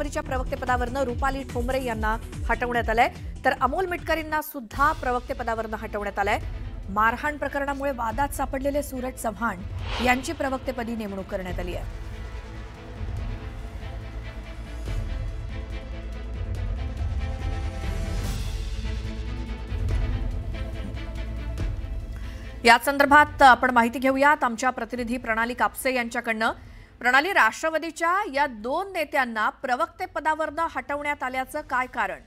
राष्ट्रवादीच्या प्रवक्तेपदावरनं रुपाली ठोंबरे यांना हटवण्यात आलंय, तर अमोल मिटकरींना सुद्धा प्रवक्तेपदावरनं हटवण्यात आलंय। मारहाण प्रकरणामुळे वादात सापडलेले सूरज चव्हाण यांची प्रवक्तेपदी नेमणूक करण्यात आली आहे। या संदर्भात आपण माहिती घेऊयात आमच्या प्रतिनिधी प्रणाली कापसे यांच्याकडनं। प्रणाली, राष्ट्रवादीच्या या दोन नेत्यांना प्रवक्तेपदावरनं हटवण्यात आल्याचं काय कारण?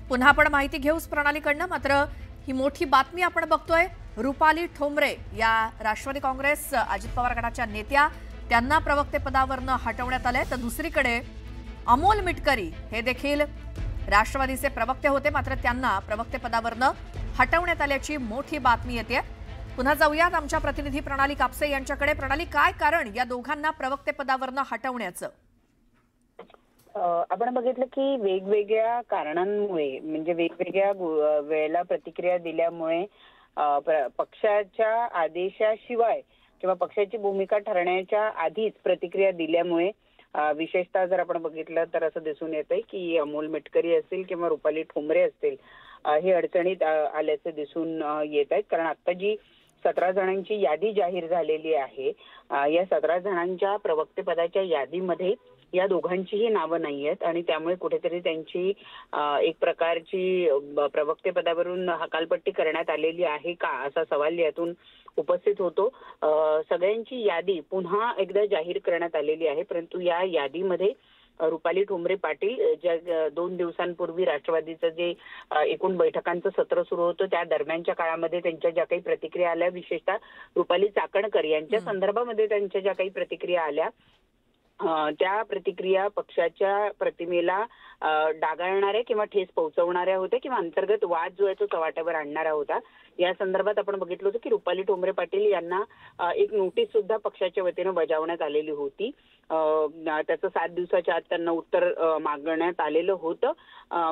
पुन्हा आपण माहिती घेऊस प्रणालीकडनं। मात्र ही मोठी बातमी आपण बघतोय, रुपाली ठोंबरे या राष्ट्रवादी काँग्रेस अजित पवार गटाच्या नेत्या त्यांना प्रवक्तेपदावरनं हटवण्यात आलंय, तर दुसरीकडे अमोल मिटकरी हे देखील राष्ट्रवादीचे प्रवक्ते होते, मात्र त्यांना प्रवक्तेपदावरनं हटवण्यात आल्याची मोठी बातमी येते। पुन्हा जाऊयात आमच्या प्रतिनिधी प्रणाली कापसे यांच्याकडे। प्रणाली, काय कारण या दोघांना प्रवक्तेपदावरनं हटवण्याचं? आपण बघितलं की वेगवेगळ्या कारणांमुळे, म्हणजे वेगवेगळ्या वेळेला प्रतिक्रिया दिल्यामुळे पक्षाच्या आदेशाशिवाय किंवा पक्षाची भूमिका ठरण्याच्या आधीच प्रतिक्रिया दिल्यामुळे विशेषतः जर आपण बघितलं तर असं दिसून येतंय की अमोल मिटकरी असतील किंवा रुपाली ठोंबरे असतील हे अडचणीत आल्याचे दिसून येत आहेत। कारण आता जी 17 जणांची यादी जाहीर झालेली आहे, या 17 जणांच्या प्रवक्तेपदाच्या यादीमध्ये या दोघांचीही नावं नाही आहेत आणि त्यामुळे कुठेतरी त्यांची एक प्रकारची प्रवक्तेपदावरून हकालपट्टी करण्यात आलेली आहे का असा सवाल यातून उपस्थित होतो। सगळ्यांची यादी पुन्हा एकदा जाहीर करण्यात आलेली आहे, परंतु या यादीमध्ये रुपाली ठोंबरे पाटील ज्या 2 दिवसांपूर्वी राष्ट्रवादीचं जे एकूण बैठकांचं सत्र सुरू होतं त्या दरम्यानच्या काळामध्ये त्यांच्या ज्या काही प्रतिक्रिया आल्या, विशेषतः रुपाली चाकणकर यांच्या संदर्भामध्ये त्यांच्या ज्या काही प्रतिक्रिया आल्या त्या प्रतिक्रिया पक्षाच्या प्रतिमेला डागाळणाऱ्या किंवा ठेस पोहोचवणाऱ्या होत्या किंवा अंतर्गत वाद जो आहे तो चव्हाट्यावर आणणारा होता। या संदर्भात आपण बघितलं होतं की रुपाली ठोंबरे पाटील यांना एक नोटीस सुद्धा पक्षाच्या वतीनं बजावण्यात आलेली होती। त्याचं 7 दिवसाच्या आत त्यांना उत्तर मागण्यात आलेलं होतं,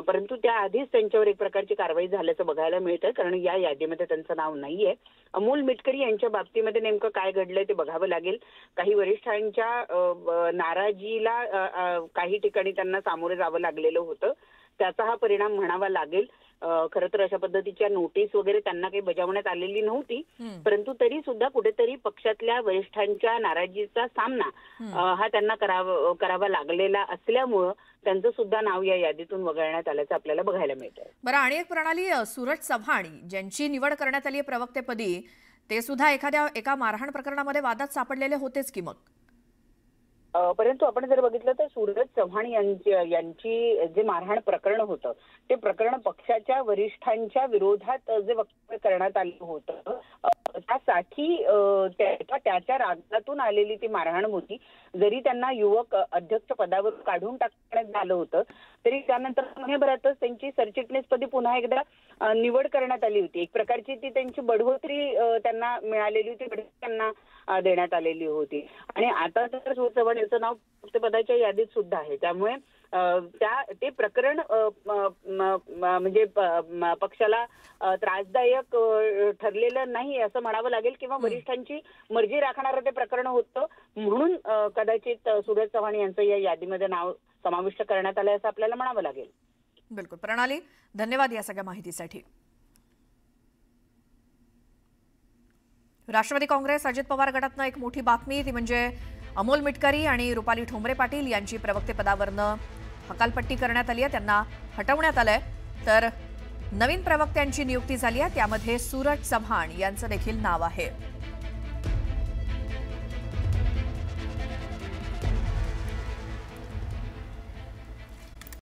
परंतु त्याआधीच त्यांच्यावर एक प्रकारची कारवाई झाल्याचं बघायला मिळतं, कारण या यादीमध्ये त्यांचं नाव नाहीये। अमोल मिटकरी यांच्या बाबतीमध्ये नेमकं काय घडलंय ते बघावं लागेल। काही वरिष्ठांच्या नाराजीला काही ठिकाणी त्यांना सामोरे जावं लागलेलं होतं, त्याचा हा परिणाम म्हणावा लागेल। खरं तर अशा पद्धतीच्या नोटीस वगैरे त्यांना काही बजावण्यात आलेली नव्हती, परंतु तरी सुद्धा कुठेतरी पक्षातल्या वरिष्ठांच्या नाराजीचा सामना हा त्यांना करावा लागलेला असल्यामुळं त्यांचं सुद्धा नाव या यादीतून वगळण्यात आल्याचं आपल्याला बघायला मिळतं। बरं, आणि एक प्रणाली, सूरज चव्हाण ज्यांची निवड करण्यात आली आहे प्रवक्तेपदी, ते सुद्धा एका मारहाण प्रकरणामध्ये वादात सापडलेले होतेच की मग? परंतु आपण जर बघितलं तर सूरज चव्हाण यांची जे मारहाण प्रकरण होतं ते प्रकरण पक्षाच्या वरिष्ठांच्या विरोधात जे वक्तव्य करण्यात आलं होतं त्यासाठी त्याच्या रागातून आलेली ती मारहाण होती। जरी त्यांना युवक अध्यक्ष पदावर काढून टाकण्यात आलं होतं तरी त्यानंतर महिन्याभरातच त्यांची सरचिटणीसपदी पुन्हा एकदा निवड करण्यात आली होती। एक प्रकारची ती त्यांची बढवत्री त्यांना मिळालेली होती, त्यांना देण्यात आलेली होती आणि आता तर सूरज चव्हाण यांचं नाव पदाच्या यादीत सुद्धा आहे। त्यामुळे ते प्रकरण म्हणजे पक्षाला त्रासदायक ठरलेलं नाही असं म्हणावं लागेल किंवा वरिष्ठांची मर्जी राखणारं ते प्रकरण होतं, म्हणून कदाचित सूरज चव्हाण यांचं या यादीमध्ये नाव समाविष्ट करण्यात आलंय असं आपल्याला म्हणावं लागेल। बिलकुल प्रणाली, धन्यवाद या सगळ्या माहितीसाठी। राष्ट्रवादी काँग्रेस अजित पवार गटातनं एक मोठी बातमी, ती म्हणजे अमोल मिटकरी आणि रुपाली ठोंबरे पाटील यांची प्रवक्तेपदावरनं हकालपट्टी करण्यात आली आहे, त्यांना हटवण्यात आलंय, तर नवीन प्रवक्त्यांची नियुक्ती झाली आहे, त्यामध्ये सूरज चव्हाण यांचं देखील नाव आहे।